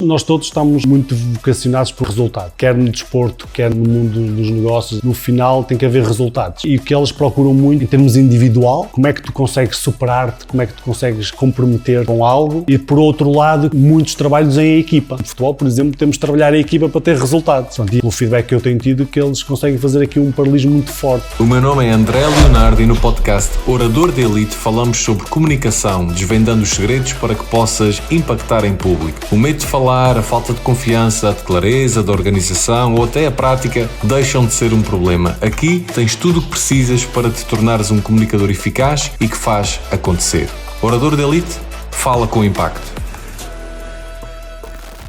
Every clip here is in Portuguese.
Nós todos estamos muito vocacionados por resultado, quer no desporto, quer no mundo dos negócios. No final tem que haver resultados. E o que eles procuram muito em termos individual, como é que tu consegues superar-te, como é que tu consegues comprometer com algo. E por outro lado, muitos trabalhos em equipa. No futebol, por exemplo, temos de trabalhar em equipa para ter resultados. E pelo feedback que eu tenho tido, que eles conseguem fazer aqui um paralelismo muito forte. O meu nome é André Leonardo e no podcast Orador de Elite falamos sobre comunicação, desvendando os segredos para que possas impactar em público. O medo de falar, a falta de confiança, de clareza, de organização ou até a prática deixam de ser um problema. Aqui tens tudo o que precisas para te tornares um comunicador eficaz e que faz acontecer. Orador de Elite, fala com impacto.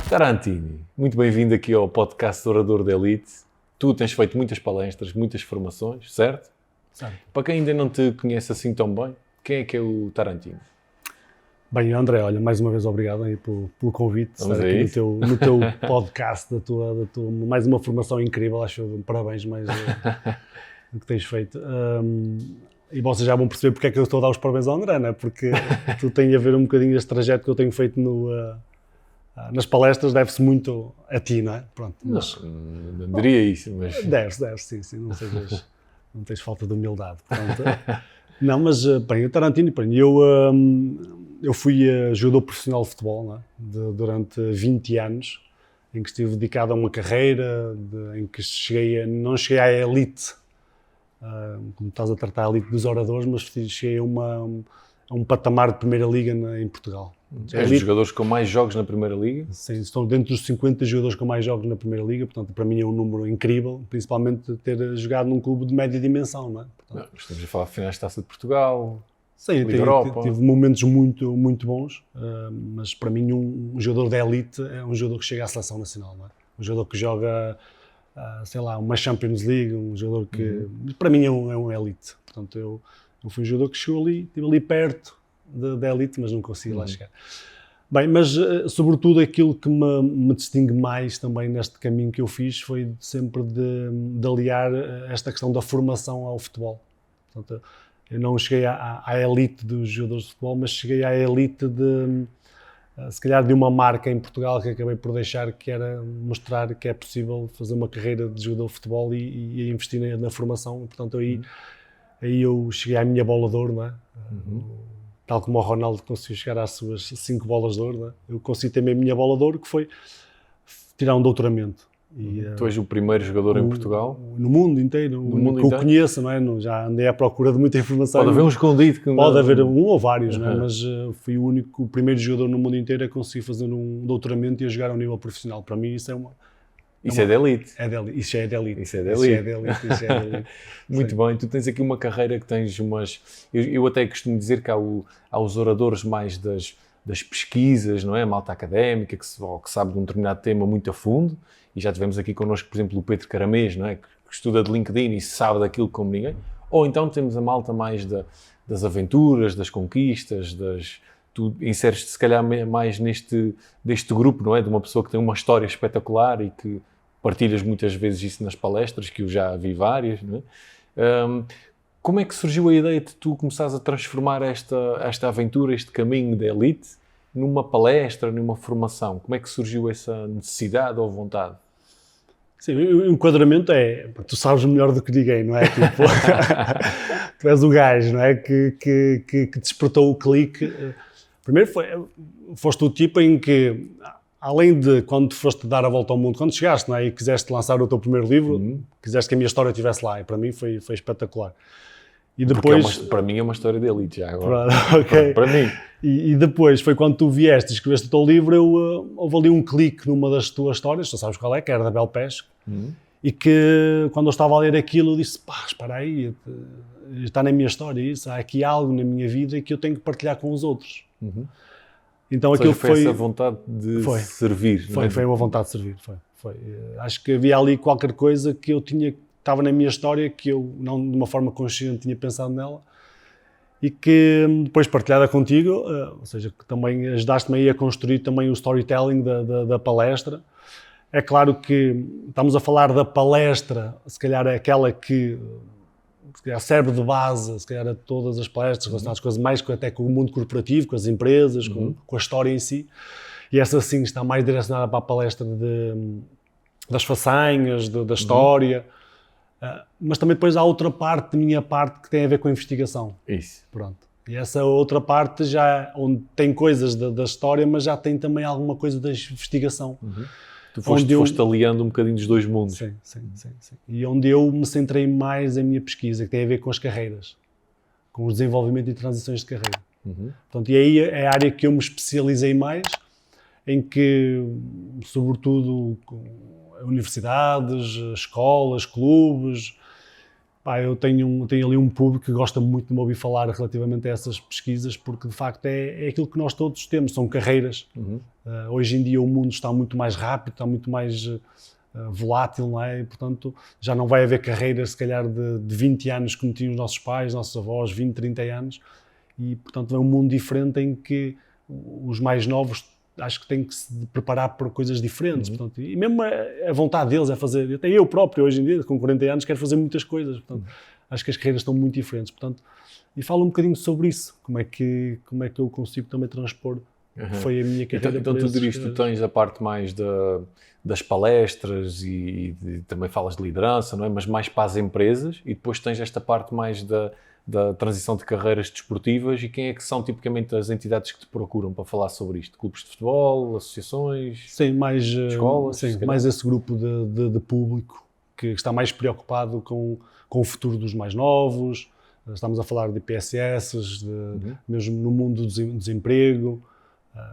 Tarantini, muito bem-vindo aqui ao podcast Orador de Elite. Tu tens feito muitas palestras, muitas formações, certo? Certo. Para quem ainda não te conhece assim tão bem, quem é o Tarantini? Bem, André, olha, mais uma vez obrigado aí pelo convite, Vamos estar a aqui isso. no teu podcast, da tua, mais uma formação incrível, acho, parabéns mais do que tens feito. E vocês já vão perceber porque é que eu estou a dar os parabéns ao André, não é? Porque tu tem a ver um bocadinho este trajeto que eu tenho feito nas palestras, deve-se muito a ti, não é? Pronto, mas, não diria isso, mas... Deve, sim, não tens falta de humildade, portanto... Não, mas, bem, o Tarantini, bem, eu fui jogador profissional de futebol, não é? Durante 20 anos, em que estive dedicado a uma carreira, em que não cheguei à elite, como estás a tratar a elite dos oradores, mas cheguei a um patamar de primeira liga em Portugal. És dos jogadores com mais jogos na Primeira Liga? Sim, estou dentro dos 50 jogadores com mais jogos na Primeira Liga, portanto, para mim é um número incrível, principalmente ter jogado num clube de média dimensão, não é? Portanto, Não, estamos a falar de finais de Taça de Portugal, sim, Liga Europa. tive momentos muito, muito bons, mas para mim um jogador de elite é um jogador que chega à seleção nacional, não é? Um jogador que joga, sei lá, uma Champions League, um jogador que, para mim é um elite. Portanto, eu fui um jogador que chegou ali, estive ali perto da elite, mas não consegui lá chegar. Bem, mas sobretudo aquilo que me distingue mais também neste caminho que eu fiz foi sempre de aliar esta questão da formação ao futebol. Portanto, eu não cheguei à elite dos jogadores de futebol, mas cheguei à elite se calhar de uma marca em Portugal que acabei por deixar, que era mostrar que é possível fazer uma carreira de jogador de futebol e investir na formação. Portanto, aí eu cheguei à minha bola de ouro, não é? Tal como o Ronaldo conseguiu chegar às suas 5 bolas de ouro, não é? Eu consegui também a minha bola de ouro, que foi tirar um doutoramento. E, tu és o primeiro jogador em Portugal? No mundo inteiro, que eu conheço, não é? Já andei à procura de muita informação. Pode haver um escondido. Pode haver um ou vários, não é? Mas fui o primeiro jogador no mundo inteiro a conseguir fazer um doutoramento e a jogar ao nível profissional. Para mim isso é uma... Isso é de elite. Isso é de elite. Isso é de elite. Muito bem. Tu tens aqui uma carreira que tens umas... Eu até costumo dizer que há os oradores mais das pesquisas, não é? A malta académica, que sabe de um determinado tema muito a fundo. E já tivemos aqui connosco, por exemplo, o Pedro Caramês, não é? Que estuda de LinkedIn e sabe daquilo como ninguém. Ou então temos a malta mais das aventuras, das conquistas, tu inseres-te se calhar mais deste grupo, não é? De uma pessoa que tem uma história espetacular e que partilhas muitas vezes isso nas palestras, que eu já vi várias, não é? Como é que surgiu a ideia de tu começares a transformar esta aventura, este caminho da elite, numa palestra, numa formação? Como é que surgiu essa necessidade ou vontade? Sim, o enquadramento tu sabes melhor do que ninguém, não é? Tipo, tu és o gajo, não é? Que despertou o clique. Primeiro foste o tipo em que, além de quando foste dar a volta ao mundo, quando chegaste, não é? E quiseste lançar o teu primeiro livro, quiseste que a minha história estivesse lá, e para mim foi espetacular. E depois, para mim é uma história de elite já agora. Okay. Para mim. E depois foi quando tu vieste e escreveste o teu livro, houve ali um clique numa das tuas histórias, tu sabes qual é, que era da Bel Pesce, e que quando eu estava a ler aquilo eu disse, espera aí, está na minha história isso, há aqui algo na minha vida que eu tenho que partilhar com os outros. Então aquilo foi essa vontade de servir. Foi uma vontade de servir, foi. Acho que havia ali qualquer coisa que eu estava na minha história, que eu não de uma forma consciente tinha pensado nela, e que depois partilhada contigo, ou seja, que também ajudaste-me aí a construir também o storytelling da palestra. É claro que estamos a falar da palestra, se calhar é aquela que se calhar serve de base, se calhar a todas as palestras relacionadas com mais até com o mundo corporativo, com as empresas, com a história em si. e essa sim está mais direcionada para a palestra das façanhas, da história, mas também depois há outra parte, minha parte, que tem a ver com a investigação. Isso. Pronto. E essa outra parte já, onde tem coisas da história, mas já tem também alguma coisa da investigação. Tu foste aliando um bocadinho dos dois mundos. Sim. E onde eu me centrei mais em minha pesquisa, que tem a ver com as carreiras, com o desenvolvimento e transições de carreira. Portanto, e aí é a área que eu me especializei mais, em que, sobretudo, universidades, escolas, clubes, eu tenho ali um público que gosta muito de me ouvir falar relativamente a essas pesquisas, porque de facto é aquilo que nós todos temos, são carreiras. Hoje em dia o mundo está muito mais rápido, está muito mais volátil, não é? E, portanto, já não vai haver carreiras, se calhar, de 20 anos como tinham os nossos pais, nossos avós, 20, 30 anos, e, portanto, é um mundo diferente em que os mais novos acho que têm que se preparar para coisas diferentes. Portanto, e mesmo a vontade deles é fazer, até eu próprio hoje em dia, com 40 anos, quero fazer muitas coisas. Portanto, acho que as carreiras estão muito diferentes. Portanto, e falo um bocadinho sobre isso, como é que eu consigo também transpor o que foi a minha carreira. Então tu dirias que tu tens a parte mais das palestras e também falas de liderança, não é? Mas mais para as empresas, e depois tens esta parte mais da transição de carreiras desportivas. E quem é que são tipicamente as entidades que te procuram para falar sobre isto? Clubes de futebol, associações, sim, mais, escolas? Sim, mais esse grupo de público que está mais preocupado com o futuro dos mais novos. Estamos a falar de IPSS, mesmo no mundo do desemprego.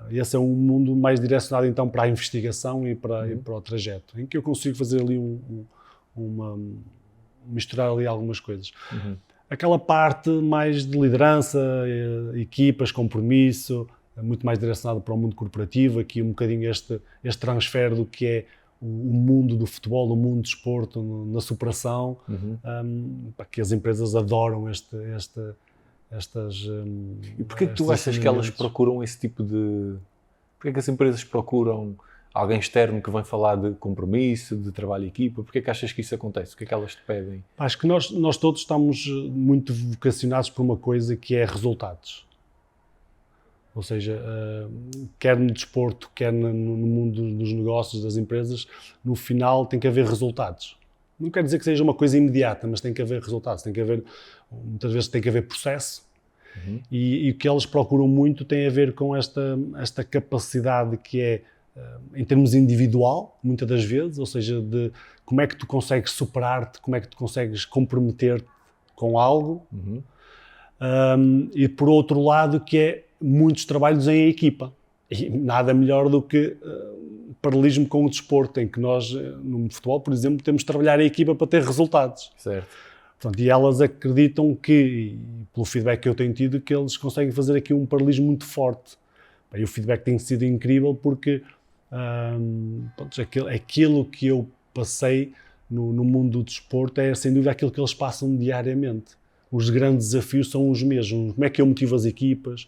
Esse é um mundo mais direcionado então para a investigação e para o trajeto, em que eu consigo fazer ali misturar ali algumas coisas. Aquela parte mais de liderança, equipas, compromisso, muito mais direcionado para o mundo corporativo, aqui um bocadinho este transfer do que é o mundo do futebol, o mundo do desporto, na superação, que as empresas adoram estas... E porquê que tu achas que elas procuram esse tipo de... Porquê que as empresas procuram alguém externo que vem falar de compromisso, de trabalho em equipa? Porquê que achas que isso acontece? O que é que elas te pedem? Acho que nós todos estamos muito vocacionados por uma coisa que é resultados. Ou seja, quer no desporto, quer no mundo dos negócios, das empresas, no final tem que haver resultados. Não quer dizer que seja uma coisa imediata, mas tem que haver resultados, muitas vezes tem que haver processo. E o que elas procuram muito tem a ver com esta capacidade que é, em termos individual, muitas das vezes, ou seja, de como é que tu consegues superar-te, como é que tu consegues comprometer-te com algo, e por outro lado que é muitos trabalhos em equipa. E nada melhor do que paralelismo com o desporto, em que nós, no futebol, por exemplo, temos de trabalhar em equipa para ter resultados. Certo. Portanto, e elas acreditam que, pelo feedback que eu tenho tido, que eles conseguem fazer aqui um paralelismo muito forte. E o feedback tem sido incrível porque aquilo que eu passei no mundo do desporto é, sem dúvida, aquilo que eles passam diariamente. Os grandes desafios são os mesmos. Como é que eu motivo as equipas?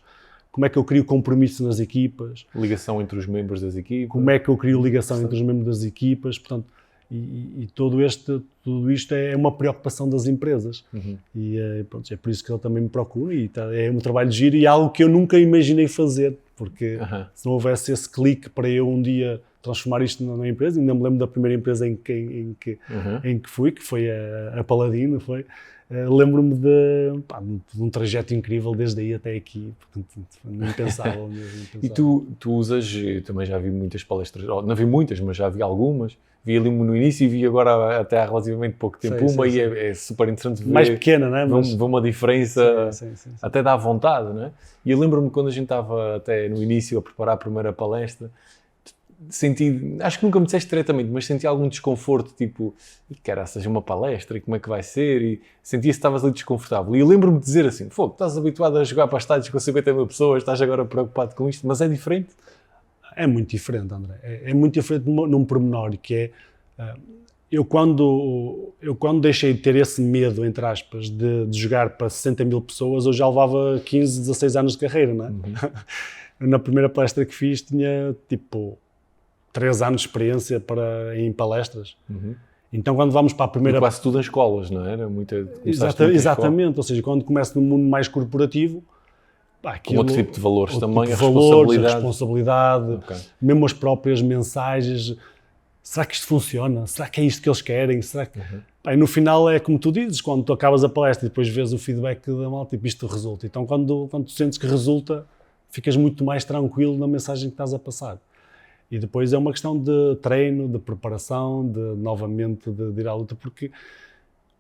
Como é que eu crio compromisso nas equipas? Ligação entre os membros das equipas. Como é que eu crio ligação entre os membros das equipas? Portanto, e tudo isto é uma preocupação das empresas. E pronto, é por isso que ele também me procura. E é um trabalho de giro e algo que eu nunca imaginei fazer. Porque se não houvesse esse clique para eu um dia transformar isto numa empresa, ainda me lembro da primeira empresa em que fui, que foi a Paladino, foi... Lembro-me de um trajeto incrível desde aí até aqui, portanto, não pensava mesmo. E tu usas, eu também já vi muitas palestras, não vi muitas, mas já vi algumas, vi ali no início e vi agora até há relativamente pouco tempo e é super interessante ver. Mais pequena, não é? Ver uma diferença, até dá vontade, não é? E eu lembro-me quando a gente estava até no início a preparar a primeira palestra, senti, acho que nunca me disseste diretamente, mas senti algum desconforto, tipo, seja uma palestra e como é que vai ser, e sentia se estavas ali desconfortável. E eu lembro-me de dizer assim, estás habituado a jogar para estádios com 50 mil pessoas, estás agora preocupado com isto, mas é diferente? É muito diferente, André. É muito diferente num pormenor, que é, eu quando deixei de ter esse medo, entre aspas, de jogar para 60 mil pessoas, eu já levava 15, 16 anos de carreira, não é? Na primeira palestra que fiz tinha, 3 anos de experiência em palestras. Então, quando vamos para a primeira... Quase tudo em escolas, não é? Era Exatamente, ou seja, quando começo no mundo mais corporativo, Com outro tipo de valores também, tipo a de valores, responsabilidade. a responsabilidade, Okay. mesmo as próprias mensagens. Será que isto funciona? Será que é isto que eles querem? Será que... Pá, e no final é como tu dizes, quando tu acabas a palestra e depois vês o feedback da malta, tipo, isto resulta. Então quando tu sentes que resulta, ficas muito mais tranquilo na mensagem que estás a passar. E depois é uma questão de treino, de preparação, novamente de ir à luta, porque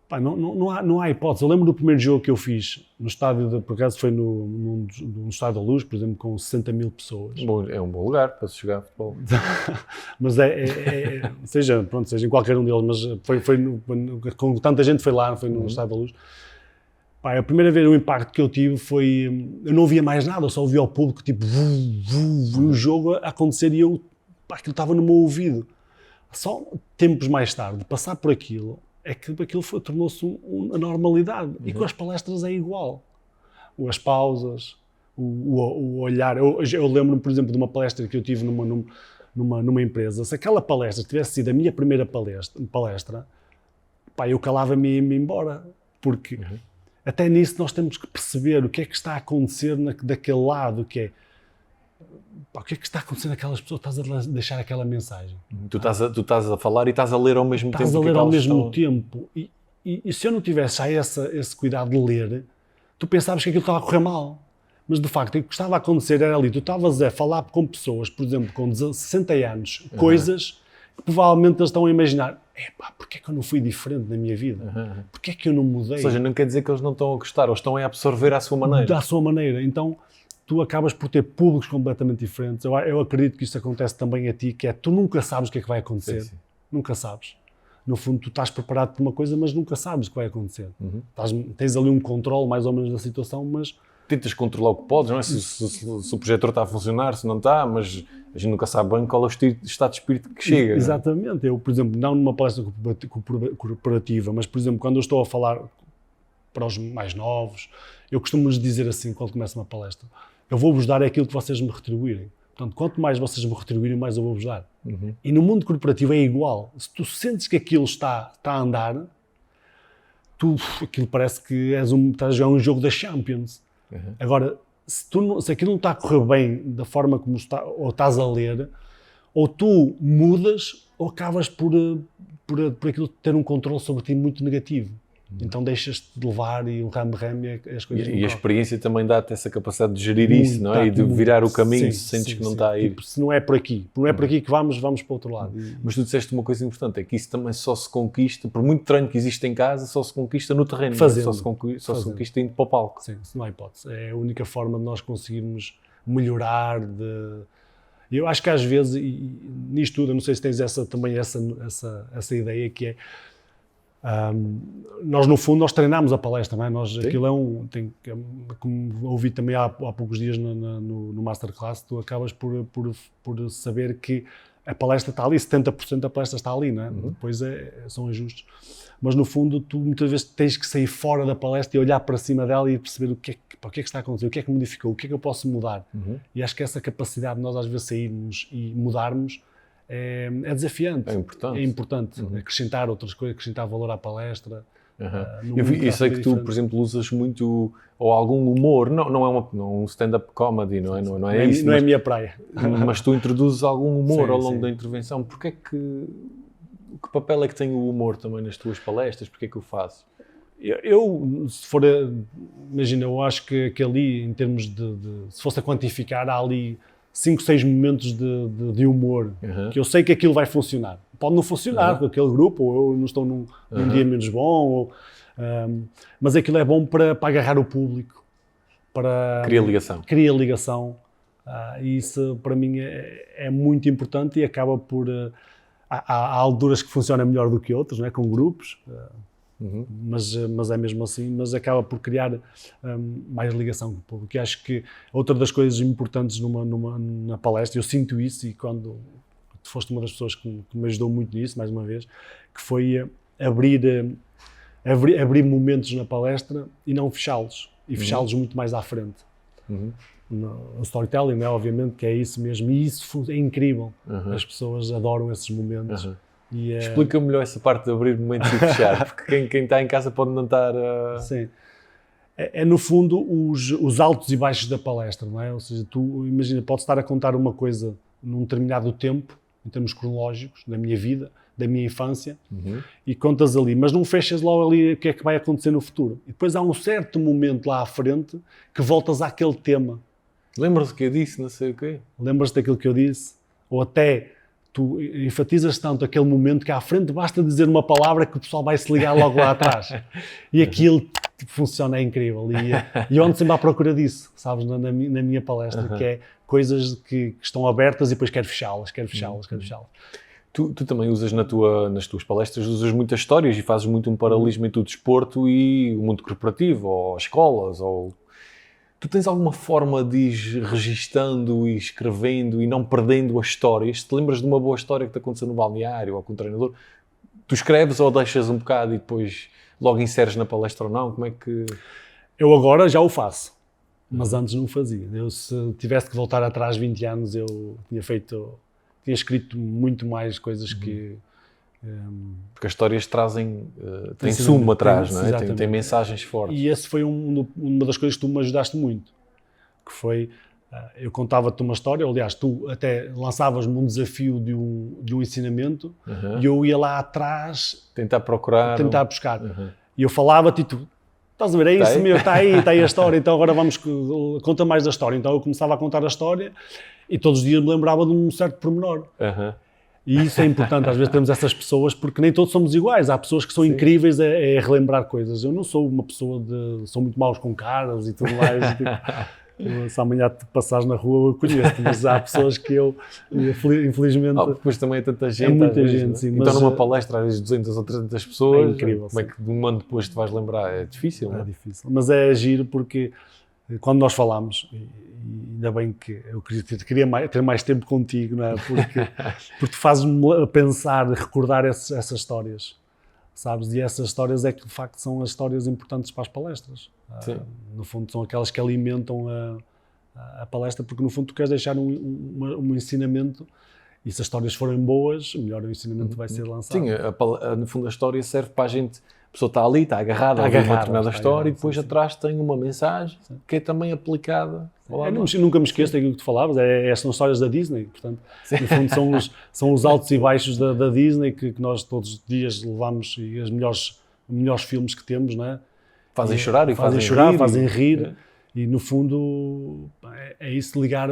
pá, não há hipótese. Eu lembro do primeiro jogo que eu fiz no estádio, por acaso foi no Estádio da Luz, por exemplo, com 60 mil pessoas. Bom, é um bom lugar para se jogar futebol. Mas seja em qualquer um deles, mas com tanta gente foi lá, foi no Estádio da Luz. Pá, a primeira vez o impacto que eu tive foi, eu não ouvia mais nada, eu só ouvia o público, tipo, o jogo a acontecer e aquilo estava no meu ouvido. Só tempos mais tarde, passar por aquilo, é que aquilo tornou-se uma normalidade. E com as palestras é igual. As pausas, o olhar. Eu lembro-me, por exemplo, de uma palestra que eu tive numa empresa. Se aquela palestra tivesse sido a minha primeira palestra, pá, eu calava-me e ia-me embora. Porque até nisso nós temos que perceber o que é que está a acontecer daquele lado, que é... Pá, o que é que está acontecendo naquelas pessoas? Estás a deixar aquela mensagem. Tu estás a falar e estás a ler ao mesmo tempo. Estás a ler ao mesmo tempo. E se eu não tivesse já esse cuidado de ler, tu pensavas que aquilo estava a correr mal. Mas, de facto, o que estava a acontecer era ali. Tu estavas a falar com pessoas, por exemplo, com 60 anos, coisas que provavelmente eles estão a imaginar. Porquê é que eu não fui diferente na minha vida? Porquê é que eu não mudei? Ou seja, não quer dizer que eles não estão a gostar, eles estão a absorver à sua maneira. Da sua maneira. Então, tu acabas por ter públicos completamente diferentes. Eu acredito que isso acontece também a ti, que é, tu nunca sabes o que é que vai acontecer. Sim. Nunca sabes. No fundo, tu estás preparado para uma coisa, mas nunca sabes o que vai acontecer. Tens ali um controle mais ou menos da situação, mas... Tentas controlar o que podes, não é? Se o projetor está a funcionar, se não está, mas a gente nunca sabe bem qual é o estado de espírito que chega. Exatamente. Eu, por exemplo, não numa palestra corporativa, mas, por exemplo, quando eu estou a falar para os mais novos, eu costumo-lhes dizer assim, quando começo uma palestra, eu vou-vos dar aquilo que vocês me retribuírem. Portanto, quanto mais vocês me retribuírem, mais eu vou-vos dar. E no mundo corporativo é igual. Se tu sentes que aquilo está a andar, aquilo parece que estás a jogar um jogo da Champions. Agora, se aquilo não está a correr bem da forma como está, ou estás a ler, ou tu mudas, ou acabas por aquilo ter um controle sobre ti muito negativo. Então deixas-te de levar e o ramo-ramo as coisas. E a experiência também dá-te essa capacidade de gerir isso, não é? E de virar o caminho se sentes que não está a ir. Tipo, se não é por aqui, que vamos para o outro lado. Mas tu disseste uma coisa importante, é que isso também só se conquista, por muito treino que existe em casa, só se conquista no terreno, só se conquista indo para o palco. Sim, não há hipótese. É a única forma de nós conseguirmos melhorar. Eu acho que às vezes, e nisto tudo, eu não sei se tens também essa ideia, que é nós no fundo treinamos a palestra, não é? Aquilo como ouvi também há poucos dias no Masterclass, tu acabas por saber que a palestra está ali, 70% da palestra está ali, não é? Depois são ajustes, mas no fundo tu muitas vezes tens que sair fora da palestra e olhar para cima dela e perceber o que é que está a acontecer, o que é que modificou, o que é que eu posso mudar. E acho que essa capacidade de nós às vezes sairmos e mudarmos é desafiante, é importante acrescentar outras coisas, acrescentar valor à palestra. Eu sei que tu, por exemplo, usas muito ou algum humor, não é um stand-up comedy, não é isso. Não é a minha praia. Mas tu introduzes algum humor ao longo da intervenção. Que papel é que tem o humor também nas tuas palestras? Porquê é que o fazes? Imagina, eu acho que ali, em termos se fosse a quantificar, há ali 5, 6 momentos de humor, que eu sei que aquilo vai funcionar. Pode não funcionar com aquele grupo, ou eu não estou num dia menos bom, mas aquilo é bom para agarrar o público, Cria ligação. E isso, para mim, é muito importante e acaba por... Há alturas que funcionam melhor do que outras, não é? Com grupos, mas é mesmo assim, mas acaba por criar mais ligação com o público. E acho que outra das coisas importantes na palestra, eu sinto isso, e quando tu foste uma das pessoas que me ajudou muito nisso, mais uma vez, que foi abrir momentos na palestra e não fechá-los, e fechá-los muito mais à frente. O storytelling, né, obviamente, que é isso mesmo, e isso é incrível. As pessoas adoram esses momentos. Explica melhor essa parte de abrir momentos e fechar, porque quem está em casa pode não estar... Sim. no fundo, os altos e baixos da palestra, não é? Ou seja, tu, imagina, podes estar a contar uma coisa num determinado tempo, em termos cronológicos, da minha vida, da minha infância, e contas ali, mas não fechas logo ali o que é que vai acontecer no futuro. E depois há um certo momento lá à frente que voltas àquele tema. Lembras-te que eu disse, não sei o quê? Lembras-te daquilo que eu disse? Ou até tu enfatizas tanto aquele momento que à frente basta dizer uma palavra que o pessoal vai se ligar logo lá atrás. E aquilo funciona, é incrível. E eu ando sempre à procura disso, sabes, na minha palestra, que é coisas que estão abertas e depois quero fechá-las. Tu também usas nas tuas palestras, usas muitas histórias e fazes muito um paralelismo entre o desporto e o mundo corporativo, ou escolas, ou... Tu tens alguma forma de ir registando e escrevendo e não perdendo as histórias? Se te lembras de uma boa história que te aconteceu no balneário ou com o treinador, tu escreves ou deixas um bocado e depois logo inseres na palestra ou não? Como é que... Eu agora já o faço, mas antes não fazia. Eu, se tivesse que voltar atrás 20 anos, eu tinha escrito muito mais coisas que... Porque as histórias trazem, têm sumo atrás, não é? Tem mensagens fortes. E esse foi uma das coisas que tu me ajudaste muito, que foi, eu contava-te uma história, aliás, tu até lançavas-me um desafio de um ensinamento e eu ia lá atrás tentar buscar. E eu falava-te e tu, estás a ver, é isso mesmo, está aí a história, então agora conta mais da história. Então eu começava a contar a história e todos os dias me lembrava de um certo pormenor. E isso é importante, às vezes temos essas pessoas, porque nem todos somos iguais. Há pessoas que são incríveis a relembrar coisas. Eu não sou uma pessoa sou muito maus com caras e tudo mais. Se amanhã te passares na rua eu conheço, mas há pessoas que eu, infelizmente... depois também é tanta gente. É muita gente, sim. Então numa palestra, às vezes 200 ou 300 pessoas, é incrível, como é que de um ano depois te vais lembrar? É difícil, não é? É difícil, mas é giro porque quando nós falamos... Ainda bem que eu queria ter mais tempo contigo, não é? Porque tu fazes-me pensar, recordar essas histórias, sabes? E essas histórias é que, de facto, são as histórias importantes para as palestras. No fundo, são aquelas que alimentam a palestra, porque, no fundo, tu queres deixar um ensinamento e se as histórias forem boas, melhor o ensinamento vai ser lançado. Sim, no fundo, a história serve para a gente... A pessoa está ali, está agarrada a uma determinada história e depois atrás tem uma mensagem que é também aplicada. Eu nunca me esqueço daquilo que tu falavas, são histórias da Disney, portanto, no fundo são os altos e baixos da Disney que nós todos os dias levamos e os melhores filmes que temos, não é? Fazem chorar e fazem rir. E no fundo é isso, ligar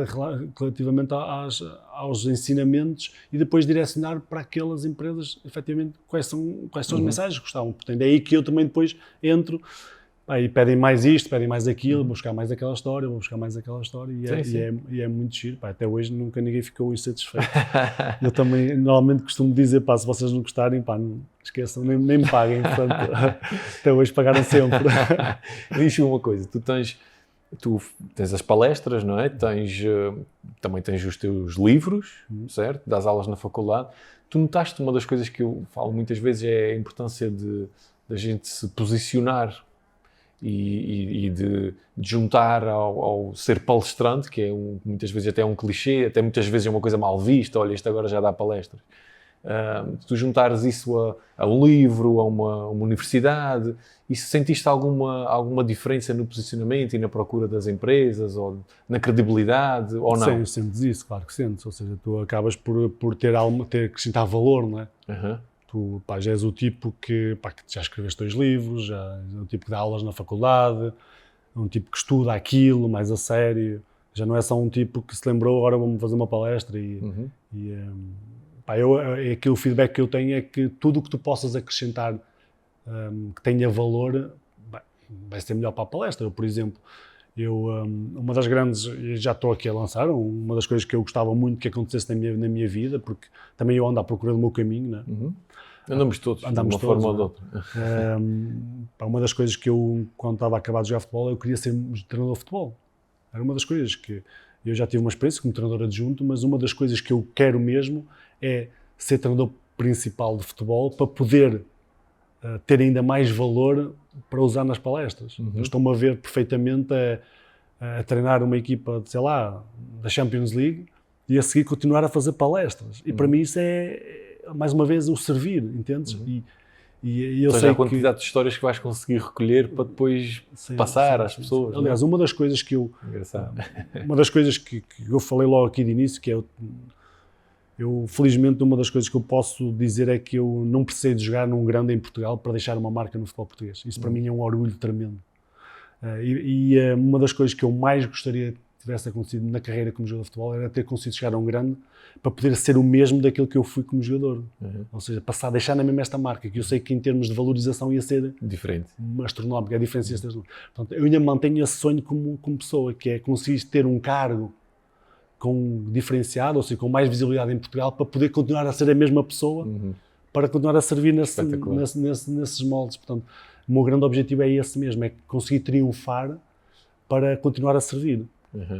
relativamente aos ensinamentos e depois direcionar para aquelas empresas, efetivamente, quais são as mensagens que gostavam. Portanto, é aí que eu também depois entro, aí pedem mais isto, pedem mais aquilo, vou buscar mais aquela história, e é muito giro. Até hoje nunca ninguém ficou insatisfeito. Eu também normalmente costumo dizer, se vocês não gostarem, não esqueçam, nem me paguem, portanto, até hoje pagaram sempre. Diz-me uma coisa, tu tens as palestras, não é? Também tens os teus livros, certo? Das aulas na faculdade. Tu notaste, uma das coisas que eu falo muitas vezes é a importância da gente se posicionar e de juntar ao ser palestrante, que é muitas vezes até um clichê, até muitas vezes é uma coisa mal vista, olha, isto agora já dá palestras. Tu juntares isso a um livro, a uma universidade, e se sentiste alguma diferença no posicionamento e na procura das empresas, ou na credibilidade, ou não? Sim, sentes isso, claro que sentes, ou seja, tu acabas por ter acrescentar valor, não é? Tu já és o tipo que já escreveste 2 livros, já és o tipo que dá aulas na faculdade, é um tipo que estuda aquilo mais a sério, já não é só um tipo que se lembrou, agora vamos fazer uma palestra o feedback que eu tenho é que tudo o que tu possas acrescentar que tenha valor vai ser melhor para a palestra. Eu, por exemplo, uma das grandes, já estou aqui a lançar, uma das coisas que eu gostava muito que acontecesse na minha vida, porque também eu ando à procura do meu caminho, não é? Andamos todos, de uma forma ou de outra. Uma das coisas que eu, quando estava a acabar de jogar futebol, eu queria ser treinador de futebol. Era uma das coisas que eu já tive uma experiência como treinador adjunto, mas uma das coisas que eu quero mesmo é ser treinador principal de futebol para poder ter ainda mais valor para usar nas palestras. Eu estou-me a ver perfeitamente a treinar uma equipa, sei lá, da Champions League e a seguir continuar a fazer palestras. E para mim isso é, mais uma vez, o servir, entendes? E eu Ou seja, sei a quantidade de histórias que vais conseguir recolher para depois passar às pessoas. Aliás, uma das coisas que eu... Engraçado. Uma das coisas que eu falei logo aqui de início, que é eu, felizmente, uma das coisas que eu posso dizer é que eu não precisei de jogar num grande em Portugal para deixar uma marca no futebol português. Isso para mim é um orgulho tremendo. Uma das coisas que eu mais gostaria que tivesse acontecido na carreira como jogador de futebol era ter conseguido chegar a um grande para poder ser o mesmo daquilo que eu fui como jogador. Ou seja, deixar na mesma esta marca, que eu sei que em termos de valorização ia ser diferente, astronómica, a diferença ia ser astronómica. Portanto, eu ainda mantenho esse sonho como pessoa, que é conseguir ter um cargo diferenciado, ou seja, com mais visibilidade em Portugal, para poder continuar a ser a mesma pessoa, para continuar a servir nesses moldes. Portanto, o meu grande objetivo é esse mesmo, é conseguir triunfar para continuar a servir.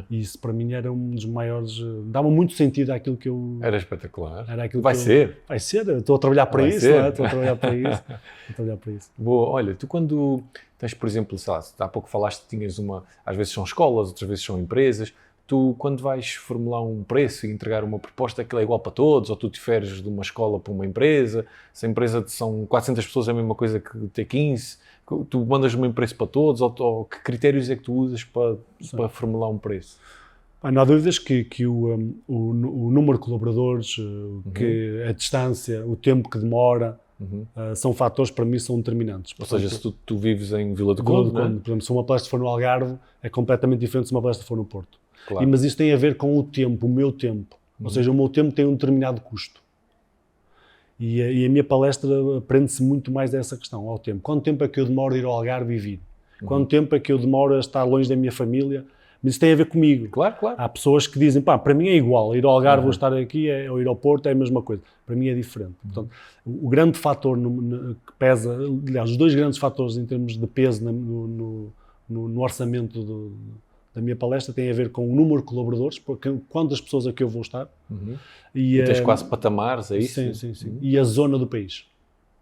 E isso para mim era um dos maiores, dava muito sentido àquilo que eu... Era espetacular. Era aquilo Vai ser. Vai ser, estou a trabalhar para isso, não é? Estou a trabalhar para isso. Boa, olha, tu quando tens, por exemplo, sei lá, há pouco falaste que tinhas às vezes são escolas, outras vezes são empresas, tu quando vais formular um preço e entregar uma proposta, aquilo é igual para todos, ou tu diferes de uma escola para uma empresa, se a empresa são 400 pessoas é a mesma coisa que ter 15, tu mandas um preço para todos, ou que critérios é que tu usas para formular um preço? Não há dúvidas que o número de colaboradores, que a distância, o tempo que demora, são fatores para mim são determinantes. Ou seja, se tu vives em Vila do Conde, não é? por exemplo, se uma palestra for no Algarve, é completamente diferente se uma palestra for no Porto. Claro. Mas isso tem a ver com o tempo, o meu tempo. Ou seja, o meu tempo tem um determinado custo. E a minha palestra prende-se muito mais a essa questão, ao tempo. Quanto tempo é que eu demoro a ir ao Algarve e vir? Quanto tempo é que eu demoro a estar longe da minha família? Mas isso tem a ver comigo. Claro. Há pessoas que dizem, para mim é igual, ir ao Algarve ou estar aqui, ou ir ao Porto é a mesma coisa. Para mim é diferente. Portanto, o grande fator que pesa, aliás, os dois grandes fatores em termos de peso no orçamento da minha palestra têm a ver com o número de colaboradores, quantas pessoas é que eu vou estar. E tens quase patamares, é isso? Sim. E a zona do país.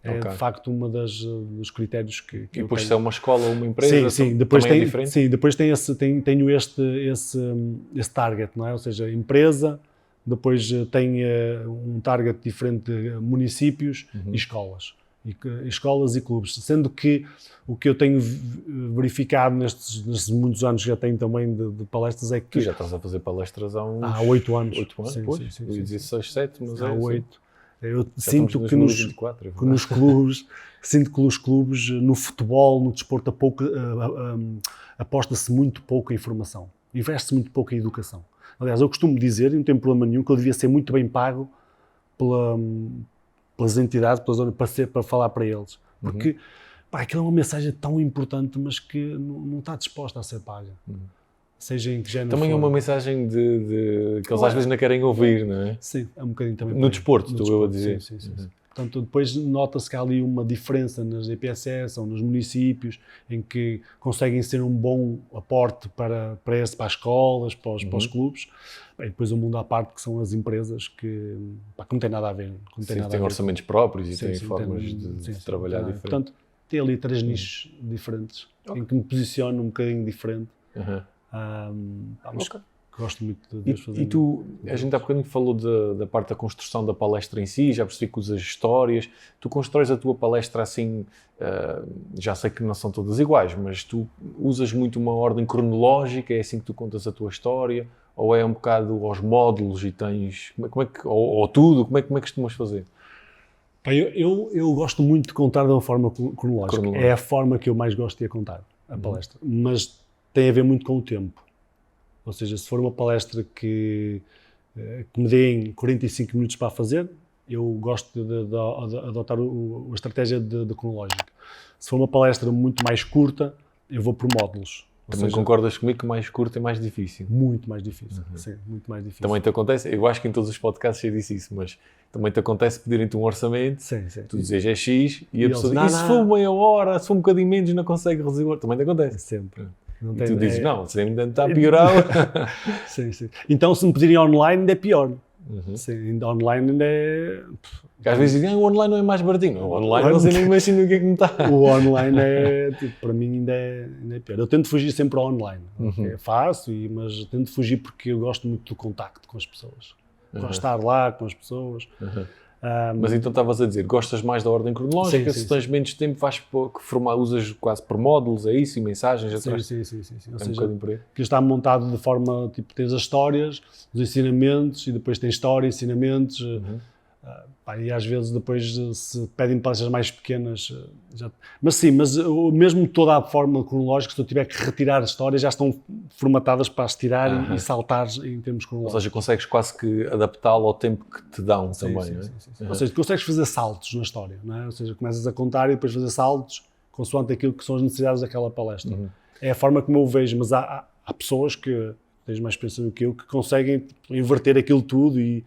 É de facto uma dos critérios que e depois tenho. se é uma escola ou uma empresa, depois também tem, é diferente? Sim, depois tenho esse target, não é? Ou seja, empresa, depois tem um target diferente de municípios e escolas. Escolas e clubes, sendo que o que eu tenho verificado nestes muitos anos que já tenho também de palestras é que... Tu já estás a fazer palestras há 8 anos. 8 anos? Sim. Eu ia dizer 6, 7, mas há 8. Eu já sinto que nos clubes, sinto que nos clubes, no futebol, no desporto, aposta-se muito pouco em informação, investe-se muito pouco em educação. Aliás, eu costumo dizer, e não tenho problema nenhum, que eu devia ser muito bem pago pelas entidades, pela zona, para falar para eles. Porque aquilo é uma mensagem tão importante, mas que não está disposta a ser paga. Seja em que género também for. É uma mensagem que eles às vezes não querem ouvir, não é? Sim, é um bocadinho também. No desporto, estou eu a dizer. Sim. Portanto, depois nota-se que há ali uma diferença nas EPSS ou nos municípios em que conseguem ser um bom aporte para as escolas, para os clubes. E depois o mundo à parte, que são as empresas que não tem nada a ver. Têm orçamentos próprios e têm formas de trabalhar diferentes. Portanto, tem ali 3 nichos diferentes, em que me posiciono um bocadinho diferente. Mas gosto muito de fazer. E tu, a gente há bocadinho falou da parte da construção da palestra em si, já percebi que usas histórias, tu constróis a tua palestra assim, já sei que não são todas iguais, mas tu usas muito uma ordem cronológica, é assim que tu contas a tua história, ou é um bocado aos módulos e tens, ou tudo, como é que costumas fazer? Eu gosto muito de contar de uma forma cronológica, é a forma que eu mais gosto de contar a palestra, mas tem a ver muito com o tempo. Ou seja, se for uma palestra que me deem 45 minutos para fazer, eu gosto de adotar a estratégia de cronológica. Se for uma palestra muito mais curta, eu vou por módulos. Também concordas comigo que mais curto é mais difícil? Muito mais difícil, sim, muito mais difícil. Também te acontece, eu acho que em todos os podcasts eu disse isso, mas também te acontece pedirem-te um orçamento, tu dizes é X e a pessoa diz, se for meia hora, se for um bocadinho menos não consegue reduzir, também te acontece. Sempre. E tu dizes, não, se ainda está a piorar. Sim. Então, se me pedirem online, ainda é pior. Sim, online ainda é... Às vezes dizem, o online não é mais baratinho. O online não sei nem imagino o que é que me está. O online para mim ainda é pior. Eu tento fugir sempre ao online. É fácil, mas tento fugir porque eu gosto muito do contacto com as pessoas. Gosto de estar lá com as pessoas. Mas então estavas a dizer, gostas mais da ordem cronológica, Sim, se tens menos tempo vais usas quase por módulos, é isso, e mensagens atrás? Sim. Ou É um seja, bocadinho por aí. que está montado de forma, tipo, tens as histórias, os ensinamentos, e depois tens história, ensinamentos, e às vezes depois se pedem palestras mais pequenas, mas mesmo toda a forma cronológica, se eu tiver que retirar as histórias, já estão formatadas para as tirar e saltar em termos Ou cronológicos. seja, consegues quase que adaptá-lo ao tempo que te dão também, não é? Ou seja, consegues fazer saltos na história, não é? Ou seja, começas a contar e depois fazer saltos consoante aquilo que são as necessidades daquela palestra. É a forma como eu vejo, mas há pessoas que tens mais experiência do que eu, que conseguem inverter aquilo tudo e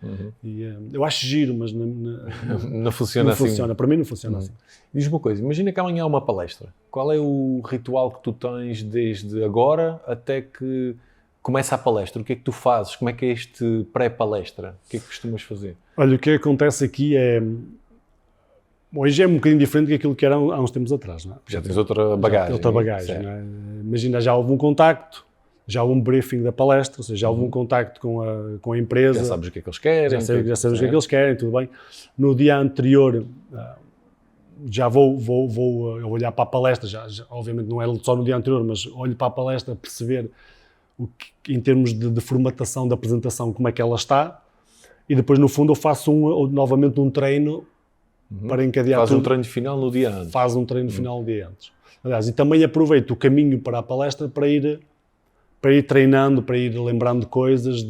eu acho giro, mas não funciona assim. Funciona. Para mim não funciona assim. Diz uma coisa, imagina que amanhã há uma palestra. Qual é o ritual que tu tens desde agora até que começa a palestra? O que é que tu fazes? Como é que é este pré-palestra? O que é que costumas fazer? Olha, o que acontece aqui é... Hoje é um bocadinho diferente daquilo que era há uns tempos atrás, não é? Já tens outra bagagem. Outra bagagem, não é? Imagina, já houve um contacto, já houve um briefing da palestra, ou seja, já houve um contacto com a empresa. Já sabes o que é que eles querem. Já sabes o que é que eles querem, tudo bem. No dia anterior, já vou olhar para a palestra, já, obviamente não é só no dia anterior, mas olho para a palestra, perceber em termos de formatação da apresentação, como é que ela está, e depois no fundo eu faço novamente um treino para encadear Faz tudo. um treino final no dia antes. Faz um treino final no dia antes. Aliás, e também aproveito o caminho para a palestra para ir treinando, para ir lembrando coisas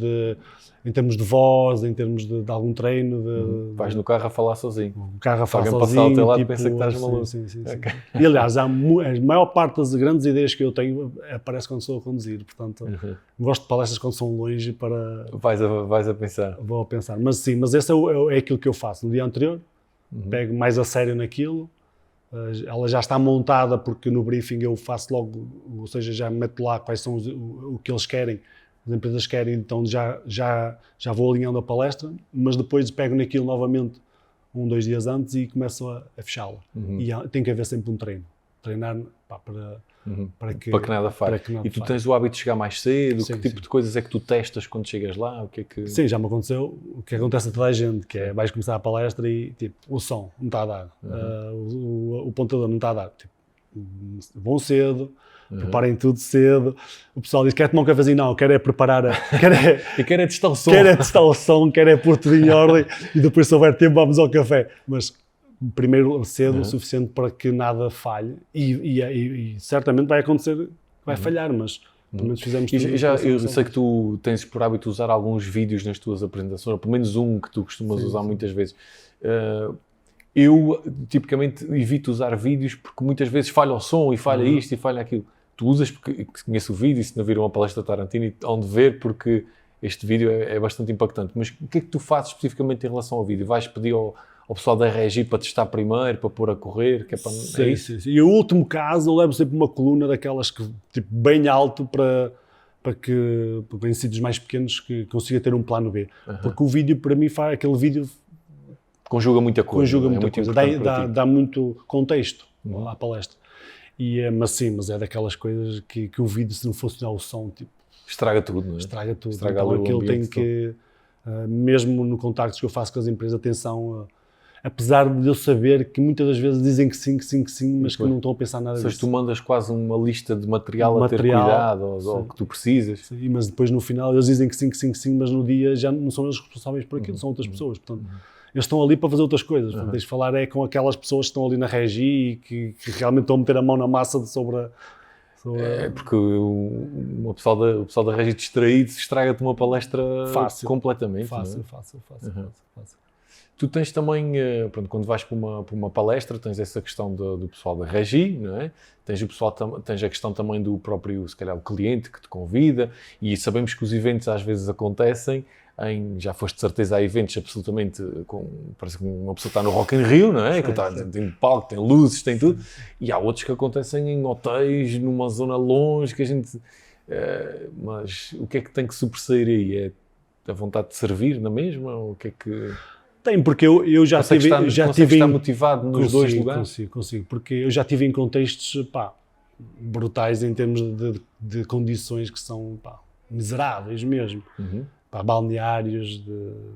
em termos de voz, em termos de algum treino. Vais no carro a falar sozinho. O carro a falar alguém sozinho. Passar ao teu lado tipo, pensa que estás maluco. Sim. Okay. E aliás, a maior parte das grandes ideias que eu tenho aparece quando estou a conduzir, portanto, gosto de palestras quando são longe para... Vais a pensar. Vou a pensar, mas esse é aquilo que eu faço no dia anterior, pego mais a sério naquilo. Ela já está montada porque no briefing eu faço logo, ou seja, já meto lá quais são o que eles querem, as empresas querem, então já vou alinhando a palestra, mas depois pego naquilo novamente 2 dias antes e começo a fechá-la. E tem que haver sempre um treino. Treinar para que nada falhe. E tu tens o hábito de chegar mais cedo? Que tipo de coisas é que tu testas quando chegas lá? O que é que... Sim, já me aconteceu. O que acontece a toda a gente, que é, vais começar a palestra e tipo, o som não está a dar, o pontador não está a dar. Tipo, vão cedo, preparem tudo cedo. O pessoal diz, quer tomar um cafezinho? Não, quer é preparar, quer é testar o som. Quer é testar o som, quer é pôr tudo em ordem e depois se houver tempo vamos ao café. Mas primeiro cedo o suficiente para que nada falhe e certamente vai acontecer, vai falhar, mas pelo menos fizemos tudo. Eu sei que tu tens por hábito usar alguns vídeos nas tuas apresentações, ou pelo menos um que tu costumas usar muitas vezes. Eu, tipicamente, evito usar vídeos porque muitas vezes falha o som e falha isto e falha aquilo. Tu usas porque conheço o vídeo e se não viram uma palestra de Tarantino hão de ver porque este vídeo é bastante impactante. Mas o que é que tu fazes especificamente em relação ao vídeo? Vais pedir ao pessoal da Regi para testar primeiro, para pôr a correr? Que é para... Sim. E o último caso eu levo sempre uma coluna daquelas que, tipo, bem alto para que em sítios mais pequenos que consiga ter um plano B. Porque o vídeo, para mim, aquele vídeo... Conjuga muita coisa. Dá muito contexto à palestra. Mas é daquelas coisas que o vídeo, se não funcionar o som, tipo... Estraga tudo, não é? Estraga tudo. Estraga então aquilo tem todo. que... mesmo no contactos que eu faço com as empresas, atenção... apesar de eu saber que muitas das vezes dizem que sim, mas que não estão a pensar nada disso. Ou seja, tu mandas quase uma lista de material a ter cuidado, ou que tu precisas. Sim, mas depois no final eles dizem que sim, mas no dia já não são eles responsáveis por aquilo, são outras pessoas. Portanto, eles estão ali para fazer outras coisas. Portanto, tens de falar com aquelas pessoas que estão ali na Regi e que realmente estão a meter a mão na massa sobre É porque o pessoal da Regi distraído estraga-te uma palestra completamente. Fácil. Tu tens também, quando vais para uma palestra, tens essa questão do pessoal da Regi, não é? Tens a questão também do próprio, se calhar, o cliente que te convida, e sabemos que os eventos às vezes acontecem já foste de certeza a eventos absolutamente, parece que uma pessoa está no Rock in Rio, não é? Tem palco, tem luzes, tem tudo, e há outros que acontecem em hotéis, numa zona longe, que a gente... mas o que é que tem que sobressair aí? É a vontade de servir na mesma? Ou o que é que... Tem, porque eu já tive... estar motivado nos dois lugares? Consigo, porque eu já estive em contextos, brutais em termos de condições que são, miseráveis mesmo. Balneários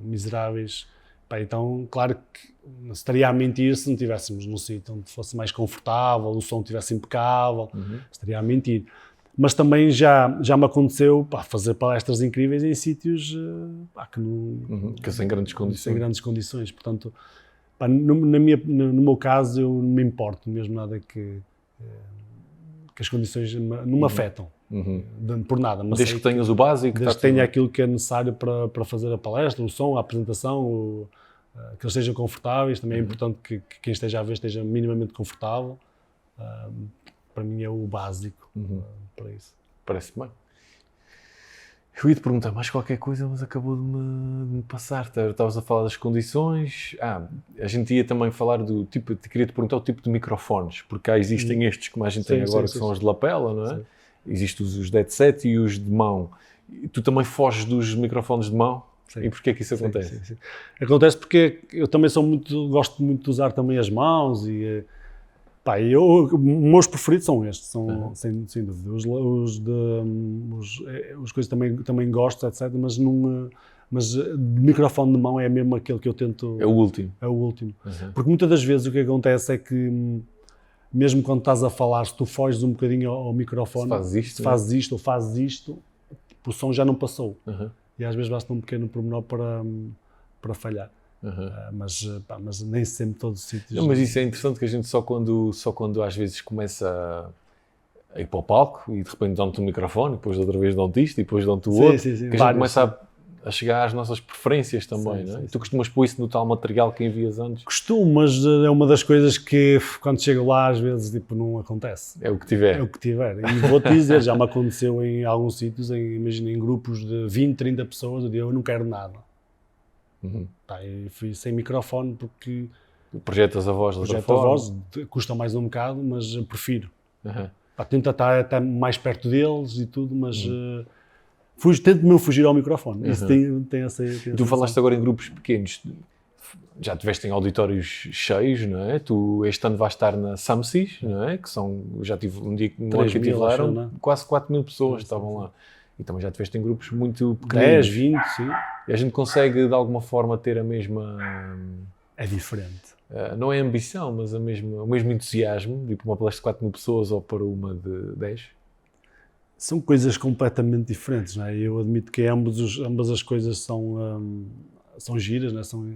miseráveis. Pá, então, claro que estaria a mentir se não estivéssemos num sítio onde fosse mais confortável, o som estivesse impecável, estaria a mentir. Mas também já me aconteceu fazer palestras incríveis em sítios que não... que sem grandes condições. Sem grandes condições. Portanto, no meu caso, eu não me importo mesmo nada que as condições não me afetam. Por nada. Mas desde que tenhas o básico. Desde que tenha aquilo que é necessário para fazer a palestra, o som, a apresentação, que eles sejam confortáveis. Também é importante que quem esteja a ver esteja minimamente confortável. Para mim é o básico para isso. Parece-me bem. Eu ia te perguntar mais qualquer coisa, mas acabou de me passar. Estavas a falar das condições. A gente ia também falar do tipo, queria te perguntar o tipo de microfones, porque existem estes que a gente tem agora, que são os de lapela, não é? Sim. Existem os de headset e os de mão. E tu também foges dos microfones de mão? Sim. E porquê é que isso acontece? Sim. Acontece porque eu também gosto muito de usar também as mãos e... os meus preferidos são estes, sem dúvida. Os coisas também gosto, etc. Mas de microfone de mão é mesmo aquele que eu tento... É o último. É o último. Porque muitas das vezes o que acontece é que, mesmo quando estás a falar, se tu foges um bocadinho ao microfone, se fazes isto ou fazes isto, o som já não passou. E às vezes basta um pequeno pormenor para falhar. Mas nem sempre todos os sítios... Não, mas isso é interessante, que a gente só quando às vezes começa a ir para o palco e de repente dão-te um microfone, depois outra vez dão-te isto e depois dão-te o outro, que a gente começa a chegar às nossas preferências também, não é? Tu costumas pôr isso no tal material que envias antes? Costumo, mas é uma das coisas que quando chego lá às vezes não acontece. É o que tiver. É o que tiver. E vou-te dizer, já me aconteceu em alguns sítios, imagina em grupos de 20, 30 pessoas, eu não quero nada. E fui sem microfone porque... Projetas a voz de outra forma. A voz, custa mais um bocado, mas prefiro. Tento estar até mais perto deles e tudo, mas tento mesmo fugir ao microfone. Isso tem essa tu falaste agora em grupos pequenos. Já estiveste em auditórios cheios, não é? Tu este ano vais estar na SAMSIS, não é? Que já tive um dia que quase 4.000 pessoas estavam lá. E também já estiveste em grupos muito pequenos. 10, 20, sim. E a gente consegue, de alguma forma, ter a mesma... É diferente. Não é ambição, mas o mesmo entusiasmo, de ir para uma palestra de 4.000 pessoas ou para uma de 10? São coisas completamente diferentes, não é? Eu admito que ambas as coisas são giras, não é?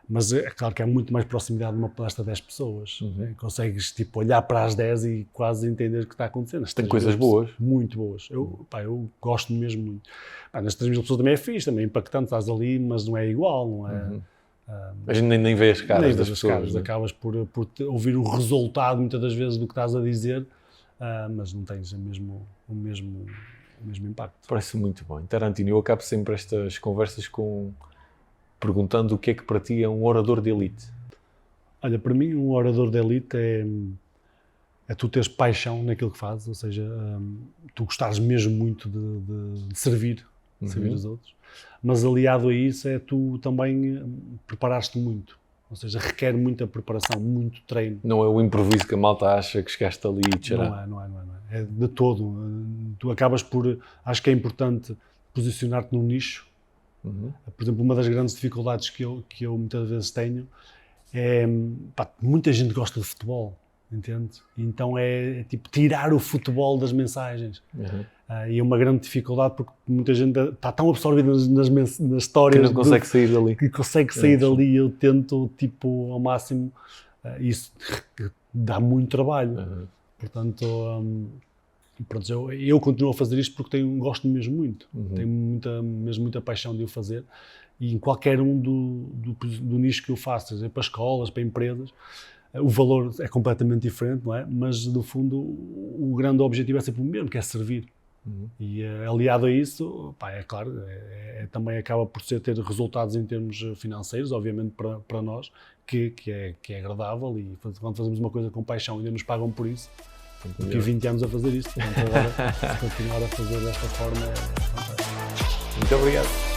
Mas é claro que há muito mais proximidade de uma palestra de 10 pessoas. Consegues olhar para as 10 e quase entender o que está acontecendo. Tem coisas boas. Muito boas. Eu gosto mesmo muito. Nas 3.000 pessoas também é fixe, também é impactante, estás ali, mas não é igual, não é? A gente nem vê as caras das pessoas. Né? Acabas por ouvir o resultado muitas das vezes do que estás a dizer, mas não tens o mesmo impacto. Parece muito bem. Tarantino, eu acabo sempre estas conversas perguntando o que é que para ti é um orador de elite. Olha, para mim um orador de elite é tu teres paixão naquilo que fazes, ou seja, tu gostares mesmo muito de servir os outros, mas aliado a isso é tu também preparaste muito, ou seja, requer muita preparação, muito treino. Não é o improviso que a malta acha que chegaste ali e tcharam. Não é de todo. Tu acabas por, acho que é importante posicionar-te num nicho. Por exemplo, uma das grandes dificuldades que eu muitas vezes tenho é, muita gente gosta de futebol, entende? Então é tipo tirar o futebol das mensagens. E é uma grande dificuldade porque muita gente está tão absorvida nas histórias que não consegue sair dali. Que consegue sair dali. Eu tento, ao máximo, isso dá muito trabalho. Portanto, eu continuo a fazer isto porque gosto mesmo muito. Tenho muita paixão de o fazer. E em qualquer do nicho que eu faço, seja para escolas, para empresas, o valor é completamente diferente, não é? Mas, no fundo, o grande objetivo é sempre o mesmo, que é servir. E aliado a isso, é claro, também acaba por ter resultados em termos financeiros, obviamente para nós, que é agradável, e quando fazemos uma coisa com paixão ainda nos pagam por isso. Porque 20 anos a fazer isto, portanto agora, se continuar a fazer desta forma, é fantástico. Muito obrigado.